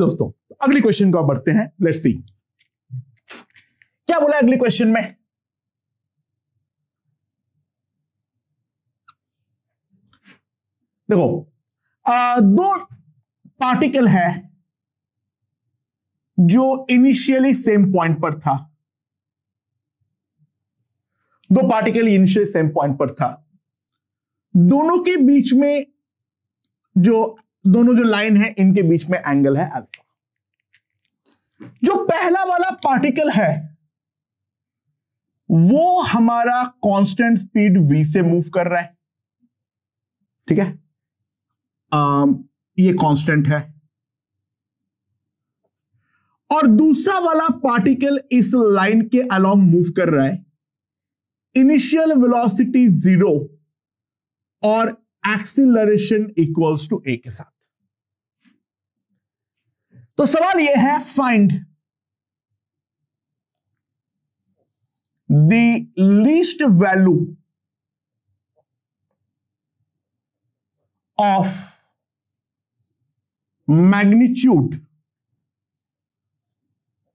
दोस्तों, अगली क्वेश्चन को बढ़ते हैं। लेट्स सी क्या बोला अगली क्वेश्चन में। देखो, दो पार्टिकल है जो इनिशियली सेम पॉइंट पर था। दो पार्टिकल इनिशियली सेम पॉइंट पर था। दोनों के बीच में दोनों जो लाइन है, इनके बीच में एंगल है अल्फा। जो पहला वाला पार्टिकल है वो हमारा कांस्टेंट स्पीड v से मूव कर रहा है, ठीक है। ये कांस्टेंट है। और दूसरा वाला पार्टिकल इस लाइन के अलोंग मूव कर रहा है, इनिशियल वेलोसिटी 0 और एक्सीलरेशन इक्वल्स टू a के साथ। तो सवाल यह है, find the least value of magnitude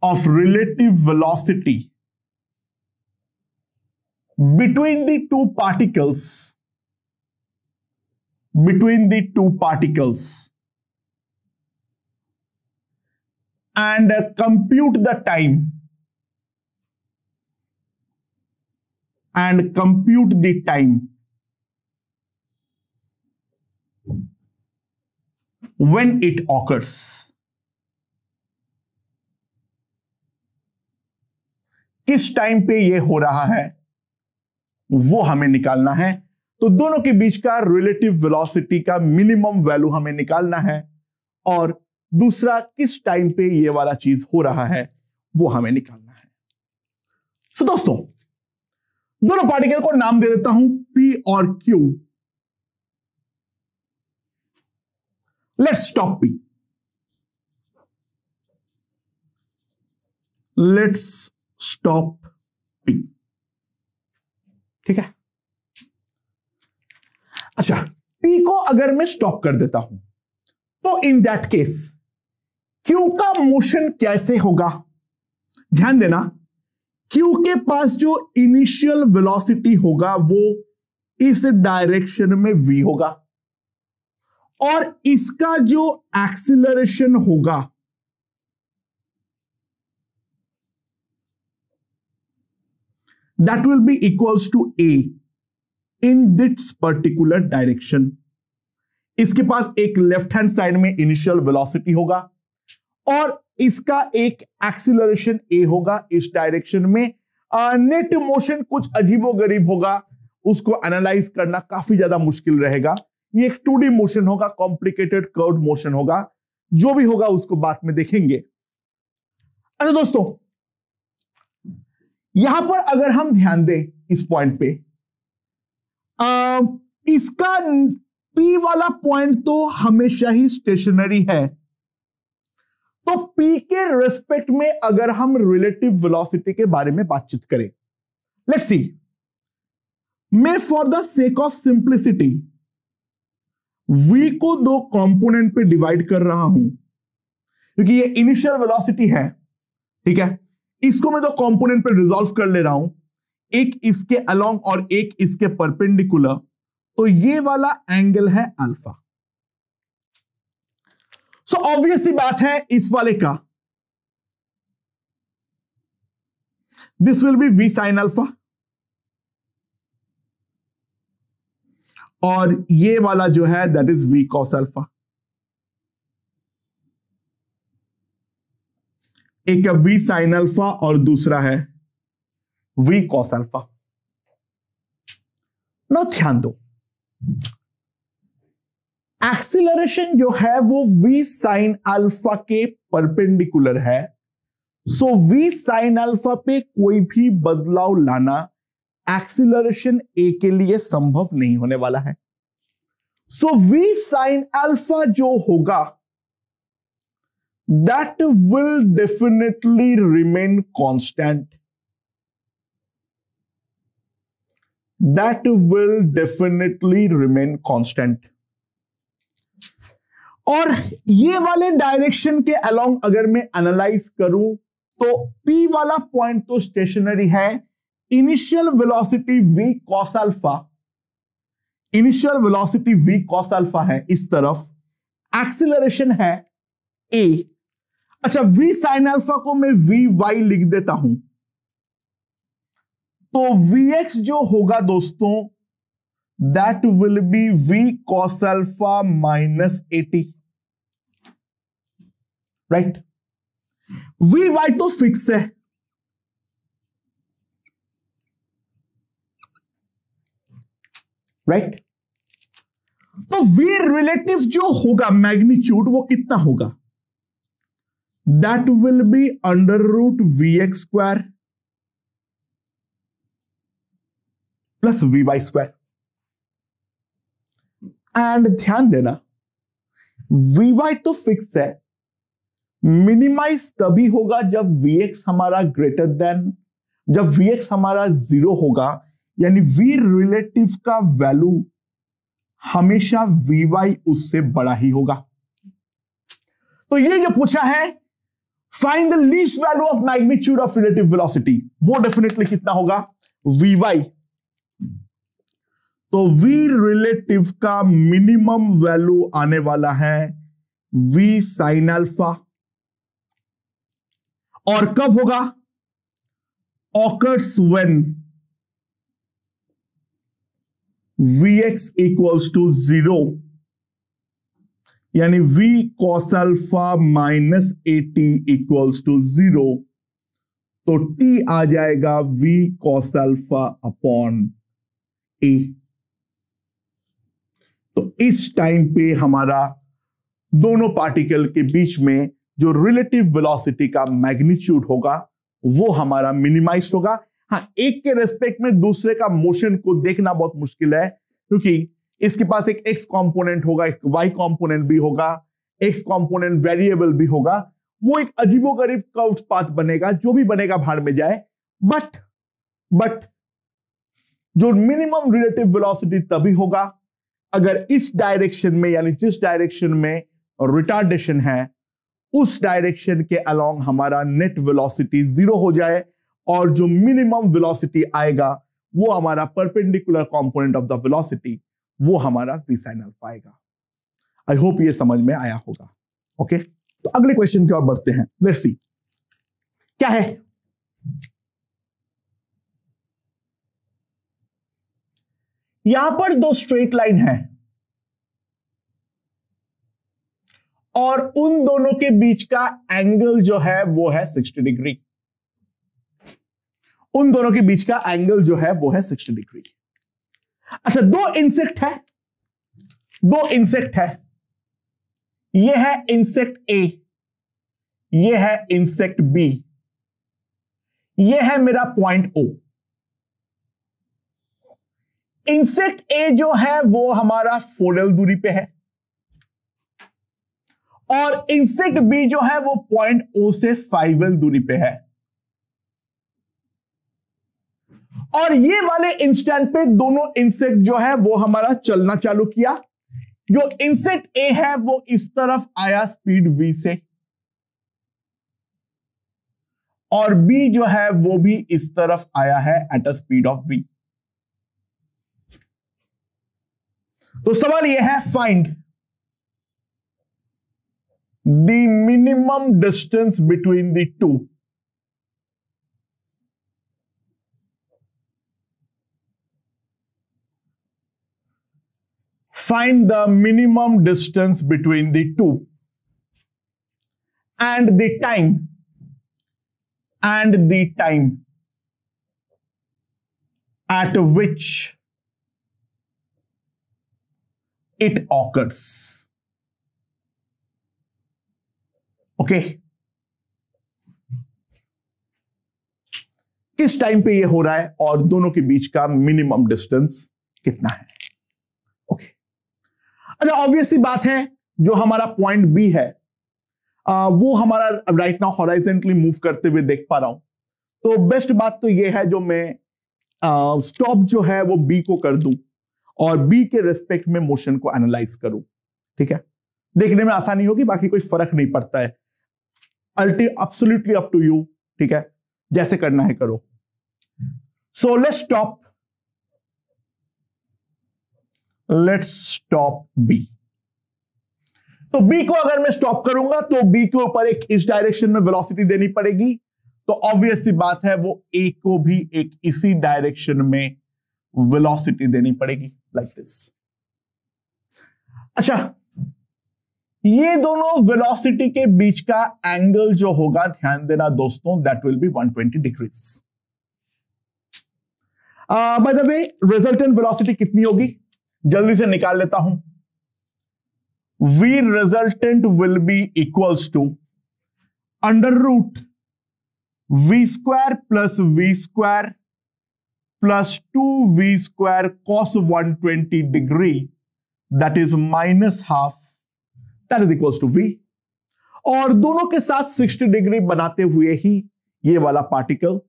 of relative velocity between the two particles and compute the time when it occurs। किस टाइम पे ये हो रहा है वो हमें निकालना है। तो दोनों के बीच का रिलेटिव वेलोसिटी का मिनिमम वैल्यू हमें निकालना है, और दूसरा किस टाइम पे ये वाला चीज हो रहा है वो हमें निकालना है। सो दोस्तों, दोनों पार्टिकल को नाम दे देता हूं P और Q। Let's stop P। Let's stop P, ठीक है। अच्छा, P को अगर मैं स्टॉप कर देता हूं तो इन दैट केस Q का मोशन कैसे होगा। ध्यान देना, Q के पास जो इनिशियल वेलोसिटी होगा वो इस डायरेक्शन में v होगा, और इसका जो एक्सीलरेशन होगा that will be equals to a in this particular direction। इसके पास एक लेफ्ट हैंड साइड में इनिशियल वेलोसिटी होगा और इसका एक एक्सीलरेशन a होगा इस डायरेक्शन में। नेट मोशन कुछ अजीबोगरीब होगा, उसको एनालाइज करना काफी ज्यादा मुश्किल रहेगा। ये एक 2D मोशन होगा, कॉम्प्लिकेटेड कर्व्ड मोशन होगा। जो भी होगा उसको बाद में देखेंगे। अच्छा दोस्तों, यहां पर अगर हम ध्यान दें इस पॉइंट पे, इसका P वाला पॉइंट तो हमेशा ही स्टेशनरी है। तो P के रेस्पेक्ट में अगर हम रिलेटिव वेलोसिटी के बारे में बातचीत करें, लेट्स सी, मैं for the sake of simplicity V को दो कंपोनेंट पे डिवाइड कर रहा हूं, क्योंकि ये इनिशियल वेलोसिटी है, ठीक है। इसको मैं दो कंपोनेंट पे रिजॉल्व कर ले रहा हूं, एक इसके अलोंग और एक इसके परपेंडिकुलर। तो ये वाला एंगल है अल्फा। सो ऑब्वियस सी बात है, इस वाले का this will be v sine alpha, और ये वाला जो है that is v cos alpha. एक है v साइन अल्फा और दूसरा है v कॉस अल्फा। नो ध्यान दो, एक्सीलरेशन जो है वो v साइन अल्फा के परपेंडिकुलर है। सो v साइन अल्फा पे कोई भी बदलाव लाना एक्सीलरेशन a के लिए संभव नहीं होने वाला है। सो v साइन अल्फा जो होगा that will definitely remain constant। that will definitely remain constant। और ये वाले डायरेक्शन के अलोंग अगर मैं एनालाइज करूं तो P वाला पॉइंट तो स्टेशनरी है, initial velocity v cos alpha, initial velocity v cos alpha है इस तरफ, एक्सीलरेशन है a। अच्छा, v sin अल्फा को मैं vy लिख देता हूं, तो vx जो होगा दोस्तों that will be v cos alpha minus 80, right. vy तो फिक्स है, राइट। तो v रिलेटिव जो होगा मैग्नीट्यूड वो कितना होगा, that will be under root vx square plus vy square. And ध्यान देना vy तो फिक्स है, मिनिमाइज तभी होगा जब vx हमारा ग्रेटर देन, जब vx हमारा 0 होगा, यानी v रिलेटिव का वैल्यू हमेशा vy उससे बड़ा ही होगा। तो ये जो पूछा है find the least value of magnitude of relative velocity, वो डेफिनेटली कितना होगा vy। तो v रिलेटिव का मिनिमम वैल्यू आने वाला है v sin अल्फा, और कब होगा, occurs when vx equals to 0, यानी v cos alpha minus 80 equals to 0, तो t आ जाएगा v cos alpha upon a। तो इस टाइम पे हमारा दोनों पार्टिकल के बीच में जो रिलेटिव वेलोसिटी का मैग्नीट्यूड होगा वो हमारा मिनिमाइज्ड होगा। हाँ, एक के रेस्पेक्ट में दूसरे का मोशन को देखना बहुत मुश्किल है, क्योंकि इसके पास एक x कंपोनेंट होगा, एक y कंपोनेंट भी होगा, x कंपोनेंट वेरिएबल भी होगा, वो एक अजीबोगरीब कर्व्ड पाथ बनेगा, जो भी बनेगा भाड़ में जाए। बट जो मिनिमम रिलेटिव वेलोसिटी तभी होगा अगर इस डायरेक्शन में, यानी जिस डायरेक्शन में रिटार्डेशन है उस डायरेक्शन के अलोंग हमारा नेट वेलोसिटी 0 हो जाए, और जो मिनिमम वेलोसिटी आएगा वो हमारा perpendicular component of the velocity, वो हमारा v sin अल्फा आएगा। आई होप ये समझ में आया होगा। ओके, तो अगले क्वेश्चन की ओर बढ़ते हैं। लेट्स सी क्या है। यहां पर दो स्ट्रेट लाइन है और उन दोनों के बीच का एंगल जो है वो है 60 डिग्री। उन दोनों के बीच का एंगल जो है वो है 60 डिग्री। अच्छा, दो इंसेक्ट है, ये है इंसेक्ट ए, ये है इंसेक्ट बी, ये है मेरा पॉइंट ओ। इंसेक्ट ए जो है वो हमारा 4l दूरी पे है, और इंसेक्ट बी जो है वो पॉइंट ओ से 5l दूरी पे है। और ये वाले इंस्टेंट पे दोनों इंसेक्ट जो है वो हमारा चलना चालू किया। जो इंसेक्ट ए है वो इस तरफ आया स्पीड v से, और बी जो है वो भी इस तरफ आया है eight a speed of v। तो सवाल यह है, find the minimum distance between the two. Find the minimum distance between the two and the time at which it occurs. Okay, किस टाइम पे ये हो रहा है और दोनों के बीच का मिनिमम डिस्टेंस कितना है। ओके, अच्छा, ऑब्वियसली बात है जो हमारा पॉइंट बी है वो हमारा राइट नाउ हॉराइजेंटली मूव करते हुए देख पा रहा हूं। तो बेस्ट बात तो ये है जो मैं स्टॉप जो है वो बी को कर दूं और बी के रेस्पेक्ट में मोशन को एनालाइज करूं। ठीक है, देखने में आसानी होगी, बाकी कोई फर्क नहीं पड़ता है। एब्सोल्युटली अप टू यू, ठीक है, जैसे करना है करो। So let's stop B. तो बी को अगर मैं स्टॉप करूंगा तो बी के ऊपर एक इस डायरेक्शन में वेलोसिटी देनी पड़ेगी, तो ऑब्वियस सी बात है वो ए को भी एक इसी डायरेक्शन में वेलोसिटी देनी पड़ेगी, लाइक दिस। अच्छा, ये दोनों वेलोसिटी के बीच का एंगल जो होगा, ध्यान देना दोस्तों, that will B 120 degrees. By the way, resultant velocity कितनी होगी जल्दी से निकाल लेता हूं। V resultant will be equals to under root V square plus V square plus 2V square cos 120 degree, that is minus half, that is equals to V। और दोनों के साथ 60 डिग्री बनाते हुए ही ये वाला पार्टिकल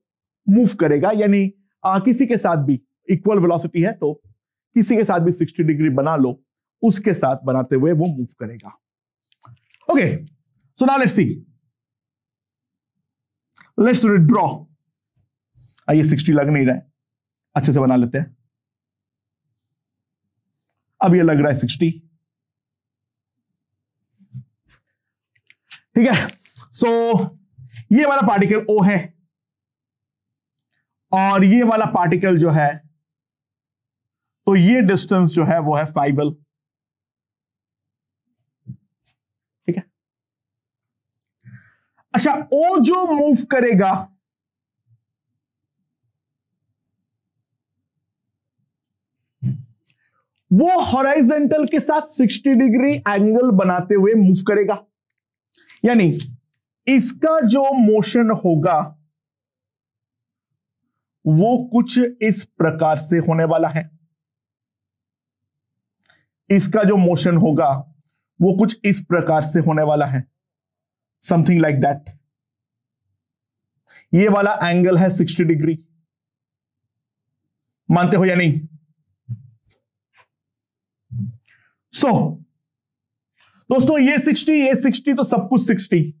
मूव करेगा, यानी किसी के साथ भी इक्वल वेलोसिटी है तो किसी के साथ भी 60 डिग्री बना लो, उसके साथ बनाते हुए वो मूव करेगा। Okay, so now let's see, let's draw. ये 60 लग नहीं रहा है, अच्छे से बना लेते हैं। अब ये लग रहा है 60, ठीक है। सो ये वाला पार्टिकल O है और ये वाला पार्टिकल जो है, तो ये डिस्टेंस जो है वो है 5L, ठीक है। अच्छा, O जो मूव करेगा वो हॉरिजॉन्टल के साथ 60 डिग्री एंगल बनाते हुए मूव करेगा, यानी इसका जो मोशन होगा वो कुछ इस प्रकार से होने वाला है। इसका जो मोशन होगा वो कुछ इस प्रकार से होने वाला है, समथिंग लाइक दैट। ये वाला एंगल है 60 डिग्री, मानते हो या नहीं? सो दोस्तों, ये 60 तो सब कुछ 60,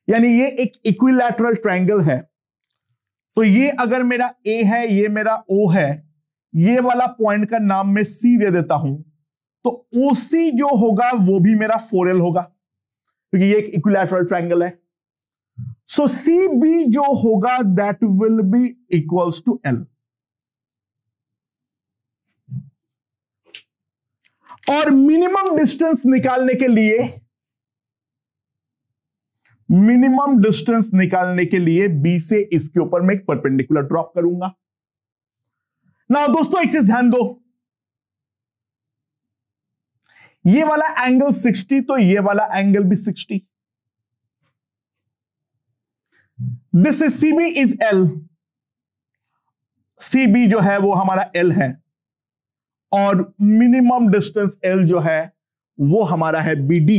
यानी ये एक इक्विलैटरल ट्रायंगल है। तो ये अगर मेरा A है, ये मेरा O है, ये वाला पॉइंट का नाम मैं C दे देता हूं, तो OC जो होगा वो भी मेरा 4L होगा, क्योंकि ये एक इक्विलैटरल ट्रायंगल है। सो CB जो होगा that will be equals to L। और मिनिमम डिस्टेंस निकालने के लिए B से इसके ऊपर मैं एक परपेंडिकुलर ड्रॉप करूंगा। ना दोस्तों, एक चीज ध्यान दो, ये वाला एंगल 60 तो ये वाला एंगल भी 60। This is CB is L। CB जो है वो हमारा L है और मिनिमम डिस्टेंस L जो है वो हमारा है BD।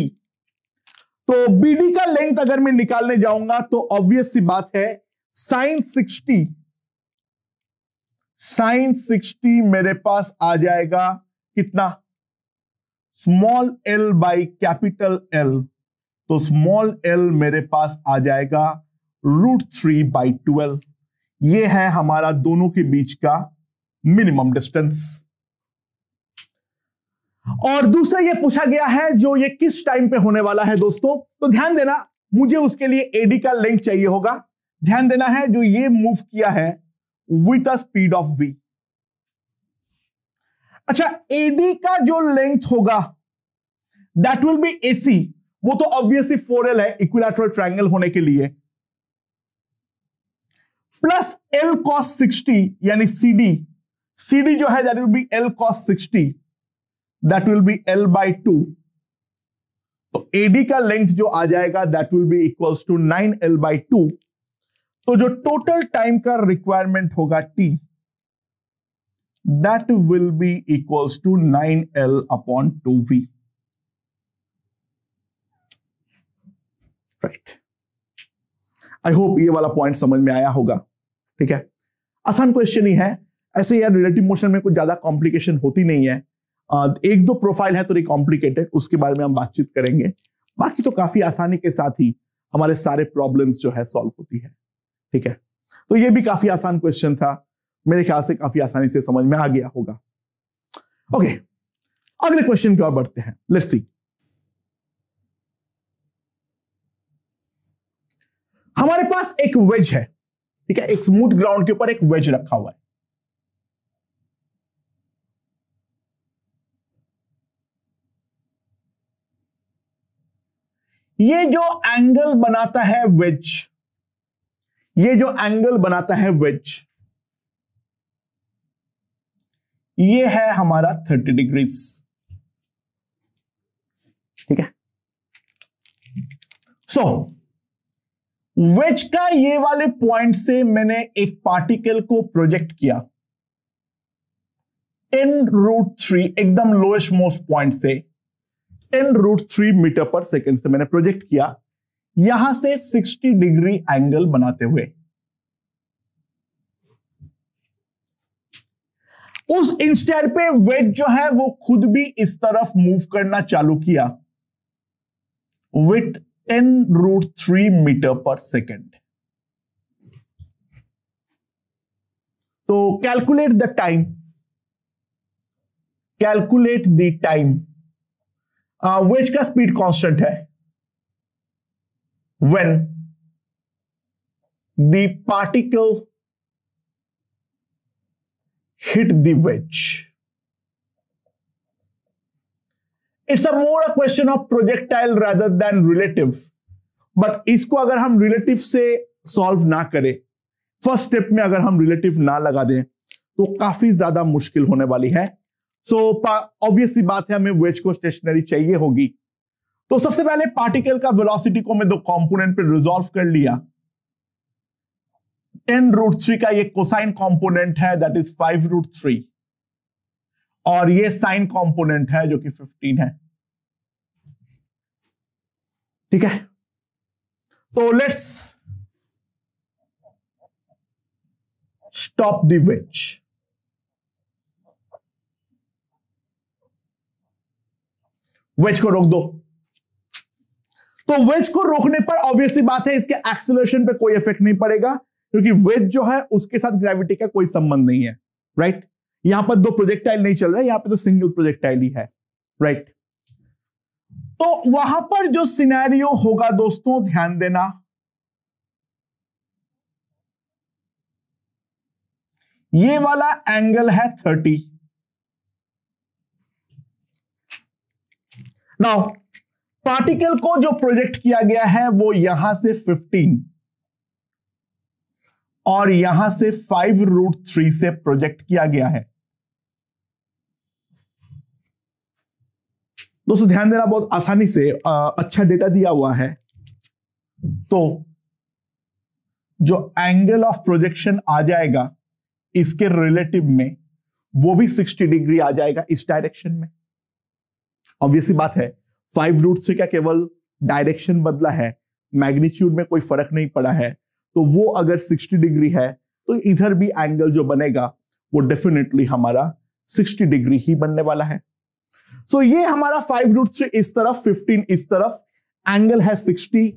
तो BD का लेंथ अगर मैं निकालने जाऊंगा तो ऑब्वियस सी बात है, sin 60 मेरे पास आ जाएगा कितना, small l by capital L। तो स्मॉल l मेरे पास आ जाएगा √3/12। ये है हमारा दोनों के बीच का मिनिमम डिस्टेंस। और दूसरा ये पूछा गया है जो ये किस टाइम पे होने वाला है दोस्तों, तो ध्यान देना, मुझे उसके लिए AD का लेंथ चाहिए होगा। ध्यान देना है, जो ये मूव किया है with a speed of V। अच्छा, AD का जो लेंथ होगा दैट विल बी AC। वो तो ऑब्वियसली 4L है इक्विलैटरल ट्रायंगल होने के लिए, प्लस L cos 60 यानी CD जो है that will be L cos 60, that will be L/2। तो AD का लेंथ जो आ जाएगा that will be equals to 9L/2। तो जो टोटल टाइम का रिक्वायरमेंट होगा T, that will be equals to 9L/2V। Right, I hope ये वाला पॉइंट समझ में आया होगा। ठीक है, आसान क्वेश्चन ही है, ऐसे यार रिलेटिव मोशन में कुछ ज्यादा कॉम्प्लिकेशन होती नहीं है। एक दो प्रोफाइल है थोड़ी कॉम्प्लिकेटेड, उसके बारे में हम बातचीत करेंगे। बाकी तो काफी आसानी के साथ ही हमारे सारे प्रॉब्लम्स जो है सॉल्व होती है। ठीक है, तो ये भी काफी आसान क्वेश्चन था, मेरे ख्याल से काफी आसानी से समझ में आ गया होगा। ओके, अगले क्वेश्चन की ओर बढ़ते हैं। Let's see. हमारे पास एक वेज है, ठीक है, एक स्मूथ ग्राउंड के ऊपर एक वेज रखा हुआ है। ये जो एंगल बनाता है वेज, ये जो एंगल बनाता है वेज, ये है हमारा 30 डिग्रीज। ठीक है, सो वेज का ये वाले पॉइंट से मैंने एक पार्टिकल को प्रोजेक्ट किया 10√3, एकदम लोएस्ट मोस्ट पॉइंट से 10√3 मीटर पर सेकेंड से मैंने प्रोजेक्ट किया, यहां से 60 डिग्री एंगल बनाते हुए। उस इंस्टेंट पे वेज जो है वो खुद भी इस तरफ मूव करना चालू किया विथ 10√3 मीटर पर सेकेंड। तो calculate the time, calculate the time. Wedge का स्पीड कांस्टेंट है when the particle hit the wedge. It's more a question of projectile rather than relative. But इसको अगर हम रिलेटिव से सॉल्व ना करें, first step में अगर हम रिलेटिव ना लगा दें तो काफी ज्यादा मुश्किल होने वाली है। सो ऑब्वियसली बात है, हमें वेज को स्टेशनरी चाहिए होगी। तो सबसे पहले पार्टिकल का वेलोसिटी को मैं दो कंपोनेंट पे रिजॉल्व कर लिया। 10√3 का ये कोसाइन कंपोनेंट है, दैट इज 5√3, और ये साइन कंपोनेंट है जो कि 15 है। ठीक है, तो let's stop the wedge. Wedge को रोक दो। तो वेज को रोकने पर ऑब्वियसली बात है इसके एक्सेलरेशन पे कोई इफेक्ट नहीं पड़ेगा, क्योंकि वेज जो है उसके साथ ग्रेविटी का कोई संबंध नहीं है। राइट, यहां पर दो प्रोजेक्टाइल नहीं चल रहे, यहां पे तो सिंगल प्रोजेक्टाइल ही है। राइट, तो वहां पर जो सिनेरियो होगा दोस्तों, ध्यान देना, ये वाला एंगल है 30। नाउ पार्टिकल को जो प्रोजेक्ट किया गया है वो यहां से 15 और यहां से 5√3 से प्रोजेक्ट किया गया है। दोस्तों ध्यान देना, बहुत आसानी से अच्छा डेटा दिया हुआ है। तो जो एंगल ऑफ प्रोजेक्शन आ जाएगा इसके रिलेटिव में, वो भी 60 डिग्री आ जाएगा इस डायरेक्शन में। ऑब्वियसली बात है, 5√3 का केवल डायरेक्शन बदला है, मैग्नीट्यूड में कोई फर्क नहीं पड़ा है। तो वो अगर 60 डिग्री है तो इधर भी एंगल जो बनेगा वो डेफिनेटली हमारा 60 डिग्री ही बनने वाला है। सो ये हमारा 5√3 इस तरफ, 15 इस तरफ, एंगल है 60।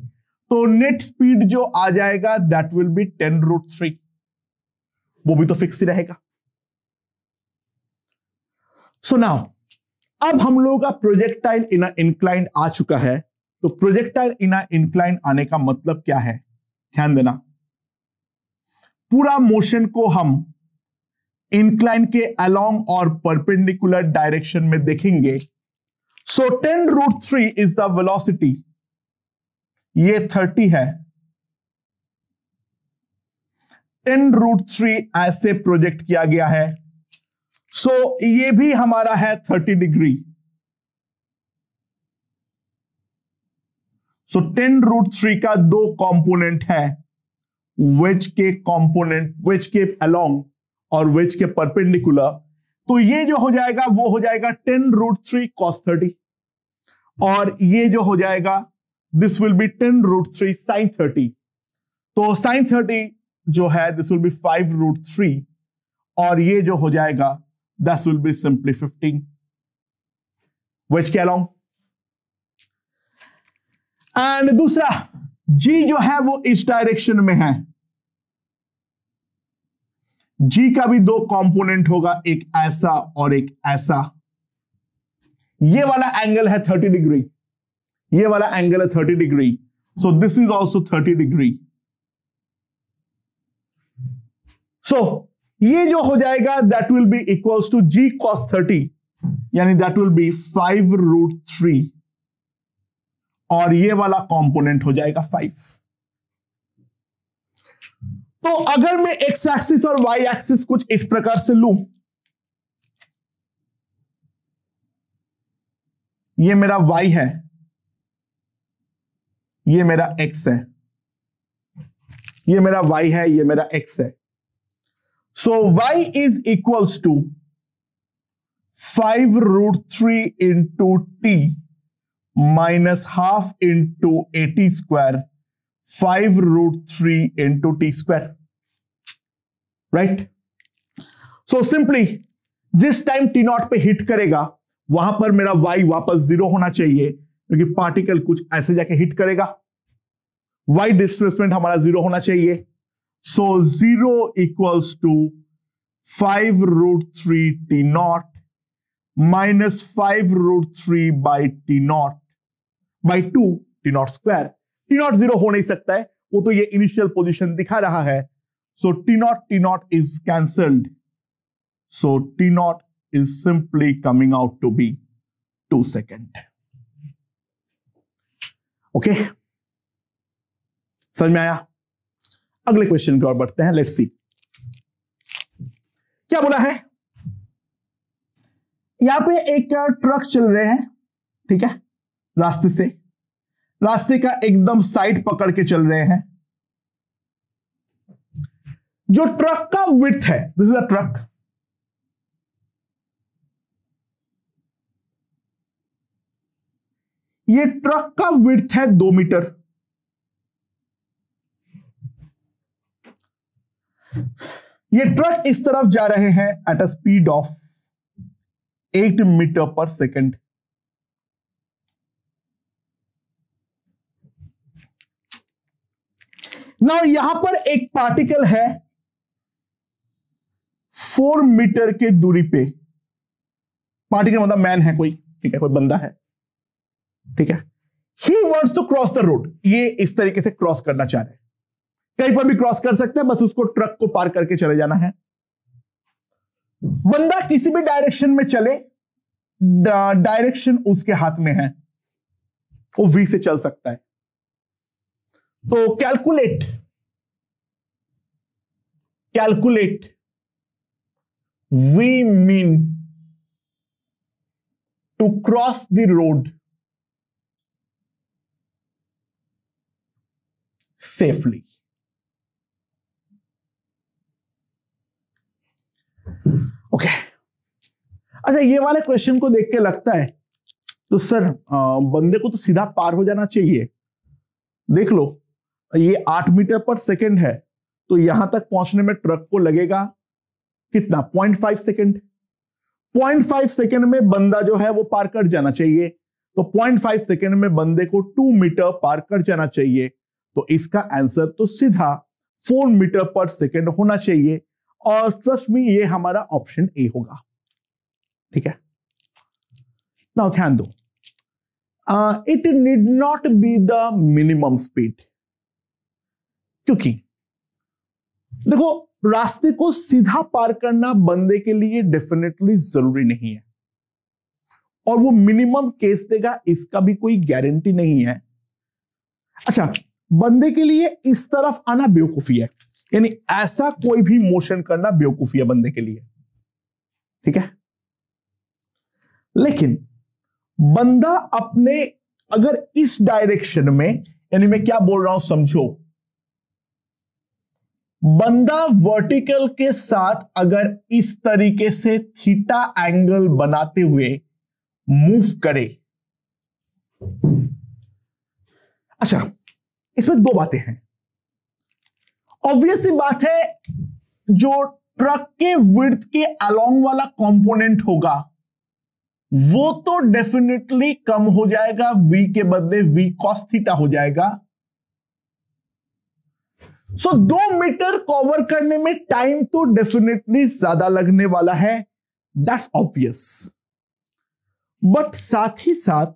तो नेट स्पीड जो आ जाएगा दैट विल बी 10√3, वो भी तो फिक्स ही रहेगा। सो नाउ अब हम लोगों का प्रोजेक्टाइल इन अ इंक्लाइंड आ चुका है। तो प्रोजेक्टाइल इन अ इंक्लाइंड आने का मतलब क्या है, ध्यान देना, पूरा मोशन को हम इंक्लाइन के अलोंग और परपेंडिकुलर डायरेक्शन में देखेंगे। सो 10√3 इज द वेलोसिटी, ये 30 है, 10√3 ऐसे प्रोजेक्ट किया गया है। सो ये भी हमारा है 30 डिग्री। सो 10√3 का दो कंपोनेंट है, वेज के कंपोनेंट, वेज के अलोंग और वेज के परपेंडिकुलर। तो ये जो हो जाएगा वो हो जाएगा 10√3 cos 30, और ये जो हो जाएगा दिस विल बी 10√3 sin 30। तो sin 30 जो है दिस विल बी 5√3, और ये जो हो जाएगा this will be simply 15। Wedge के अलोंग। एंड दूसरा जी जो है वो इस डायरेक्शन में है, जी का भी दो कंपोनेंट होगा, एक ऐसा और एक ऐसा। ये वाला एंगल है 30 डिग्री, ये वाला एंगल है 30 degree, so this is also 30 degree. So ये जो हो जाएगा that will be equals to g cos 30, यानी दैट विल बी 5√3, और ये वाला कंपोनेंट हो जाएगा 5। तो अगर मैं एक्स एक्सिस और वाई एक्सिस कुछ इस प्रकार से लूं, ये मेरा y है, ये मेरा x है, ये मेरा y है, ये मेरा x है। So y is equals to 5√3 into t minus half into 80 square 5√3 into T square, right. So simply जिस टाइम टी नॉट पे हिट करेगा वहां पर मेरा y वापस 0 होना चाहिए, क्योंकि पार्टिकल कुछ ऐसे जाके हिट करेगा, y डिस्प्लेसमेंट हमारा 0 होना चाहिए। So 0 equals to 5√3 T not minus 5√3 by T not by 2 T not square. T not 0 हो नहीं सकता है, वो तो ये इनिशियल पोजीशन दिखा रहा है। So t naught is cancelled, so t naught is simply coming out to be 2 seconds. Okay, समझ में आया? अगले क्वेश्चन की ओर बढ़ते हैं, लेट्स सी क्या बोला है। यहां पे एक ट्रक चल रहे हैं, ठीक है, रास्ते का एकदम साइड पकड़ के चल रहे हैं। जो ट्रक का विड्थ है, दिस इज अ ट्रक, ये ट्रक का विड्थ है 2 मीटर। ये ट्रक इस तरफ जा रहे हैं at a speed of 8 metre per second. Now यहां पर एक पार्टिकल है 4 मीटर के दूरी पे। पार्टिकल मतलब मैन है कोई, ठीक है, कोई बंदा है, ठीक है। He wants to cross the road, ये इस तरीके से क्रॉस करना चाह रहे हैं, कहीं पर भी क्रॉस कर सकते हैं, बस उसको ट्रक को पार करके चले जाना है। बंदा किसी भी डायरेक्शन में चले, डायरेक्शन उसके हाथ में है, वो वी से चल सकता है। तो calculate we mean to cross the road safely. Okay, अच्छा, ये वाले क्वेश्चन को देख के लगता है तो सर बंदे को तो सीधा पार हो जाना चाहिए। देख लो, ये 8 मीटर पर सेकेंड है, तो यहां तक पहुंचने में ट्रक को लगेगा कितना, 0.5 सेकेंड। 0.5 सेकेंड में बंदा जो है वो पार कर जाना चाहिए, तो 0.5 सेकेंड में बंदे को 2 मीटर पार कर जाना चाहिए। तो इसका आंसर तो सीधा 4 मीटर पर सेकेंड होना चाहिए, और ट्रस्ट मी ये हमारा ऑप्शन ए होगा, ठीक है। नाउ ध्यान दो, it need not be the minimum speed, क्योंकि देखो रास्ते को सीधा पार करना बंदे के लिए डेफिनेटली जरूरी नहीं है, और वो मिनिमम केस देगा इसका भी कोई गारंटी नहीं है। अच्छा, बंदे के लिए इस तरफ आना बेवकूफी है, यानी ऐसा कोई भी मोशन करना बेवकूफी है बंदे के लिए, ठीक है। लेकिन बंदा अपने अगर इस डायरेक्शन में, यानी मैं क्या बोल रहा हूं समझो, बंदा वर्टिकल के साथ अगर इस तरीके से थीटा एंगल बनाते हुए मूव करे। अच्छा, इसमें दो बातें हैं। ऑब्वियस सी बात है, जो ट्रक के विड्थ के अलोंग वाला कंपोनेंट होगा वो तो डेफिनेटली कम हो जाएगा, v के बदले v cos थीटा हो जाएगा। सो 2 मीटर कवर करने में टाइम तो डेफिनेटली ज्यादा लगने वाला है, दैट्स ऑब्वियस। बट साथ ही साथ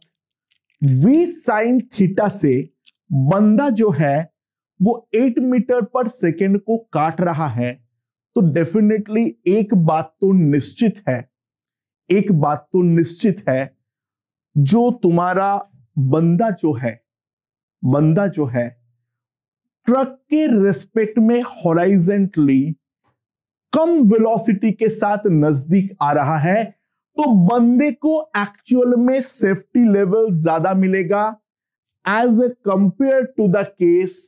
v sin थीटा से बंदा जो है वो 8 मीटर पर सेकेंड को काट रहा है। तो डेफिनेटली एक बात तो निश्चित है, एक बात तो निश्चित है, जो तुम्हारा बंदा जो है ट्रक के रेस्पेक्ट में हॉराइजेंटली कम वेलोसिटी के साथ नजदीक आ रहा है, तो बंदे को एक्चुअल में सेफ्टी लेवल ज्यादा मिलेगा as a compare to the case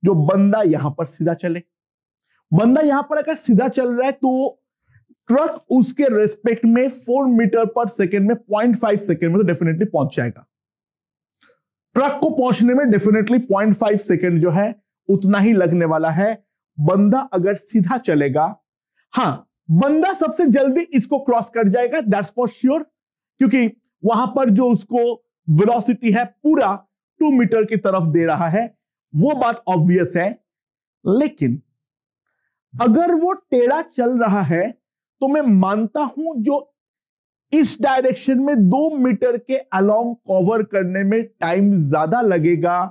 जो बंदा यहां पर सीधा चले। बंदा यहां पर अगर सीधा चल रहा है तो ट्रक उसके रेस्पेक्ट में 4 मीटर पर सेकेंड में 0.5 सेकेंड में तो डेफिनेटली पहुंच जाएगा। ट्रक को पहुंचने में डेफिनेटली 0.5 सेकेंड जो है उतना ही लगने वाला है। बंदा अगर सीधा चलेगा, हां बंदा सबसे जल्दी इसको क्रॉस कर जाएगा, दैट्स फॉर श्योर, क्योंकि वहां पर जो उसको वेलोसिटी है पूरा 2 मीटर की तरफ दे रहा है, वो बात ऑब्वियस है। लेकिन अगर वो टेढ़ा चल रहा है तो मैं मानता हूं जो इस डायरेक्शन में 2 मीटर के अलोंग कवर करने में टाइम ज्यादा लगेगा,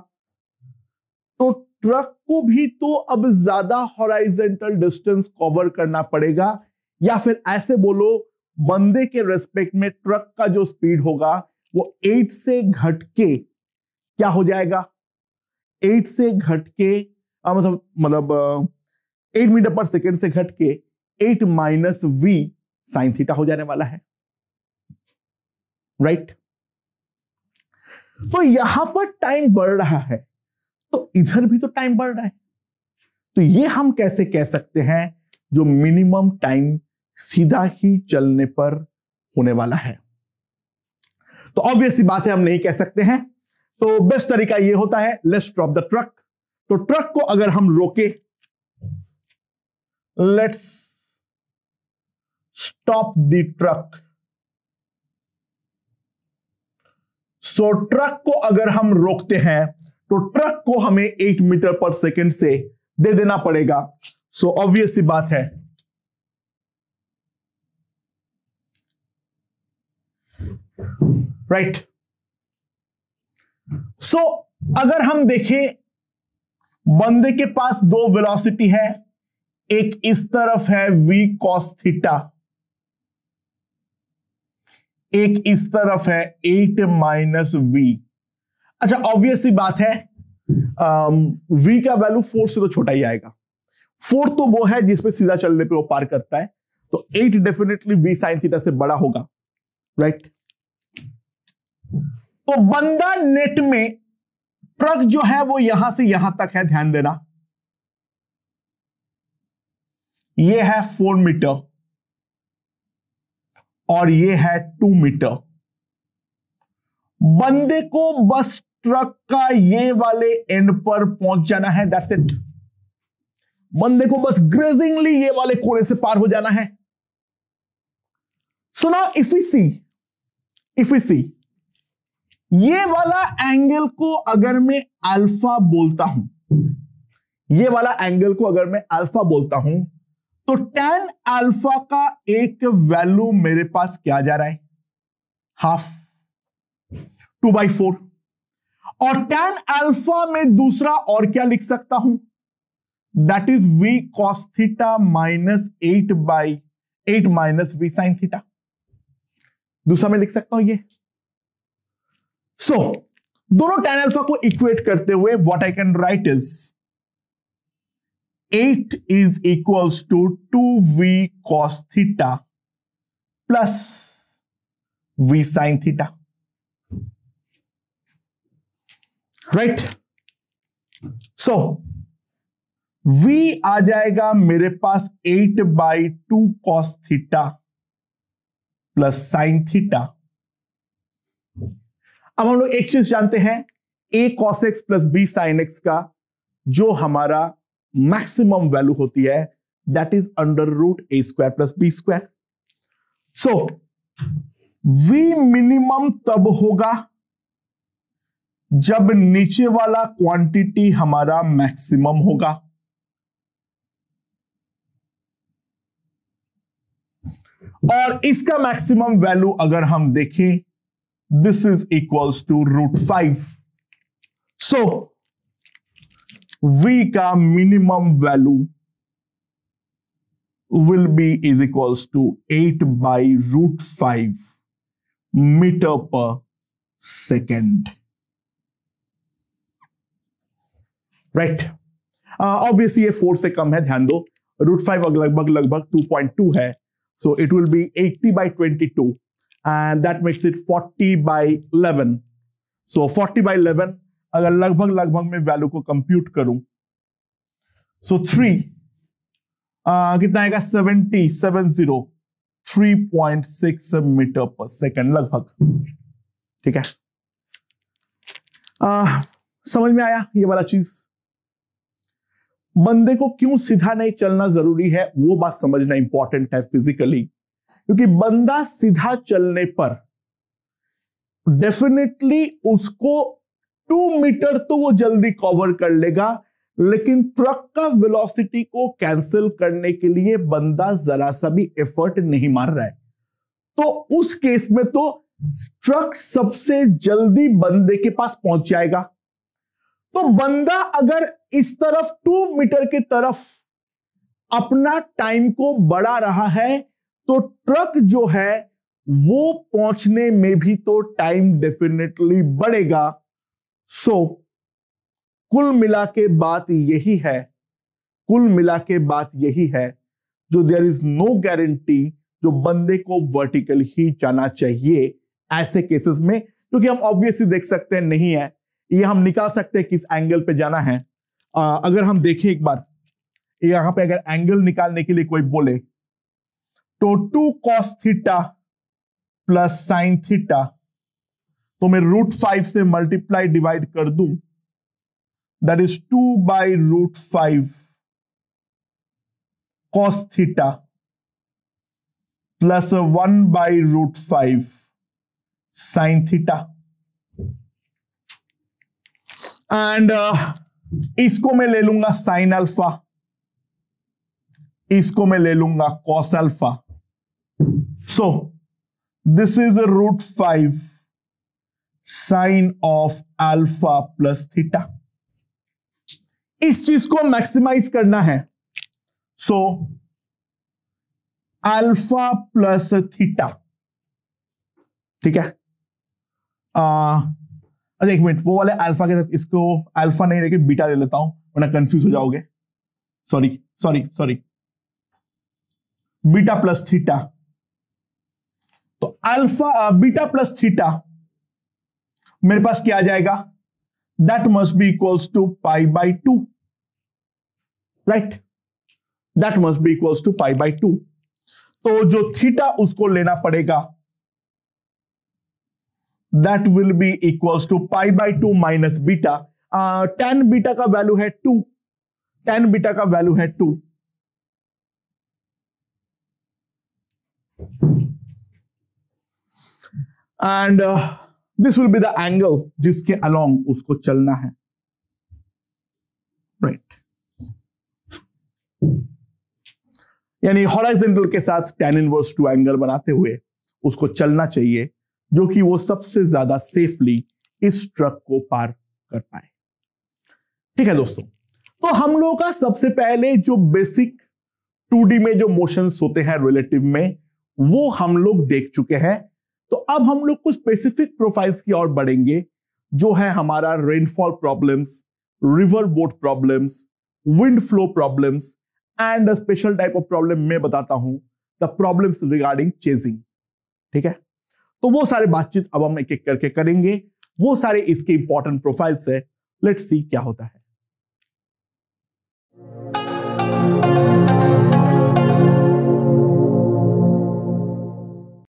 तो ट्रक को भी तो अब ज्यादा हॉराइजेंटल डिस्टेंस कवर करना पड़ेगा, या फिर ऐसे बोलो बंदे के रेस्पेक्ट में ट्रक का जो स्पीड होगा वो 8 से घट के क्या हो जाएगा, 8 से घट के मतलब 8 मीटर पर सेकेंड से घट के 8 माइनस v साइन थीटा हो जाने वाला है, राइट। तो यहां पर टाइम बढ़ रहा है तो इधर भी तो टाइम बढ़ रहा है, तो ये हम कैसे कह सकते हैं जो मिनिमम टाइम सीधा ही चलने पर होने वाला है। तो ऑब्वियसली बात है हम नहीं कह सकते हैं, तो बेस्ट तरीका ये होता है लेट्स स्टॉप द ट्रक। तो ट्रक को अगर हम रोके, let's stop the truck. So truck को अगर हम रोकते हैं तो ट्रक को हमें 8 मीटर पर सेकेंड से दे देना पड़ेगा। सो ऑब्वियस सी बात है राइट। सो अगर हम देखें बंदे के पास 2 वेलोसिटी है, एक इस तरफ है v cos थीटा, एक इस तरफ है 8 माइनस v। अच्छा ऑब्वियस सी बात है v का वैल्यू 4 से तो छोटा ही आएगा, 4 तो वो है जिसपे सीधा चलने पे वो पार करता है, तो 8 डेफिनेटली v साइन थीटा से बड़ा होगा, राइट। तो बंदा नेट में, ट्रक जो है वो यहां से यहां तक है, ध्यान देना, ये है 4 मीटर और ये है 2 मीटर। बंदे को बस ट्रक का ये वाले एंड पर पहुंच जाना है, दैट्स इट। बंदे को बस ग्रेजिंगली ये वाले कोने से पार हो जाना है। सो नाउ इफ वी सी ये वाला एंगल को अगर मैं अल्फा बोलता हूं, ये वाला एंगल को अगर मैं अल्फा बोलता हूं, तो tan अल्फा का एक वैल्यू मेरे पास क्या जा रहा है, हाफ 2/4, और tan अल्फा में दूसरा और क्या लिख सकता हूं, that is v cos theta minus 8 minus v sin theta, दूसरा मैं लिख सकता हूं ये। सो दोनों tan अल्फा को इक्वेट करते हुए what I can write is 8 is equals to 2v cos theta plus v sin theta, right? So v आ जाएगा मेरे पास 8/2 cos theta plus sin theta। अब हम लोग एक चीज जानते हैं, a cos x plus b sin x का जो हमारा मैक्सिमम वैल्यू होती है that is under root a square plus b square. So V minimum तब होगा जब नीचे वाला क्वांटिटी हमारा मैक्सिमम होगा, और इसका मैक्सिमम वैल्यू अगर हम देखें, this is equals to √5. So V का minimum value will be is equals to 8 by √5 metre per second. Right, obviously ये 4 से कम है, ध्यान दो. √5 लगभग 2.2 है, so it will be 80 by 22 and that makes it 40 by 11. so 40 by 11 अगर लगभग में वैल्यू को कंप्यूट करूं, so 3 कितना आएगा, 3.6 मीटर पर सेकेंड लगभग. ठीक है, समझ में आया ये वाला चीज. बंदे को क्यों सीधा नहीं चलना जरूरी है, वो बात समझना इंपॉर्टेंट है फिजिकली, क्योंकि बंदा सीधा चलने पर डेफिनेटली उसको 2 मीटर तो वो जल्दी कवर कर लेगा, लेकिन ट्रक का वेलोसिटी को कैंसिल करने के लिए बंदा जरा सा भी एफर्ट नहीं मार रहा है. तो उस केस में तो ट्रक सबसे जल्दी बंदे के पास पहुंच जाएगा. तो बंदा अगर इस तरफ 2 मीटर की तरफ अपना टाइम को बढ़ा रहा है, तो ट्रक जो है वो पहुंचने में भी तो टाइम डेफिनेटली बढ़ेगा. सो कुल मिला के बात यही है, जो देयर इज नो गारंटी जो बंदे को वर्टिकल ही जाना चाहिए ऐसे केसेस में, क्योंकि हम ऑब्वियसली देख सकते हैं नहीं है, ये हम निकाल सकते हैं किस एंगल पे जाना है. अगर हम देखें एक बार, यहां पे अगर एंगल निकालने के लिए कोई बोले तो 2 cos theta plus sine theta, तो मैं √5 से मल्टीप्लाई डिवाइड कर दूं, that is 2 by √5 cos theta plus 1 by √5 sin theta. And इसको मैं ले लूंगा sin अल्फा, इसको मैं ले लूंगा cos alpha. So this is √5 sin of alpha plus theta. इस चीज को मैक्सिमाइज करना है, सो अल्फा प्लस थीटा. ठीक है, अच्छा एक मिनट, वो वाले अल्फा के साथ इसको अल्फा नहीं लेके बीटा ले लेता हूं, वरना कंफ्यूज हो जाओगे. Sorry, beta plus theta. तो अल्फा बीटा प्लस थीटा मेरे पास क्या आ जाएगा, that must be equals to pi by 2, right? That must be equals to pi by 2. तो जो थीटा उसको लेना पड़ेगा, that will be equals to pi by 2 minus beta. tan beta का value है 2, tan बीटा का वैल्यू है 2. And this will be the angle जिसके अलोंग उसको चलना है, राइट. यानी हॉरिजॉन्टल के साथ tan इनवर्स 2 एंगल बनाते हुए उसको चलना चाहिए, जो कि वो सबसे ज्यादा सेफली इस ट्रक को पार कर पाए. ठीक है दोस्तों, तो हम लोगों का सबसे पहले जो बेसिक 2D में जो मोशंस होते हैं रिलेटिव में, वो हम लोग देख चुके हैं. तो अब हम लोग कुछ स्पेसिफिक प्रोफाइल्स की ओर बढ़ेंगे, जो है हमारा rainfall problems, river boat problems, wind flow problems and a special type of problem मैं बताता हूं, द प्रॉब्लम्स रिगार्डिंग चेजिंग. ठीक है, तो वो सारे बातचीत अब हम एक एक करके करेंगे. वो सारे इसके इंपॉर्टेंट प्रोफाइल्स है. लेट्स सी क्या होता है.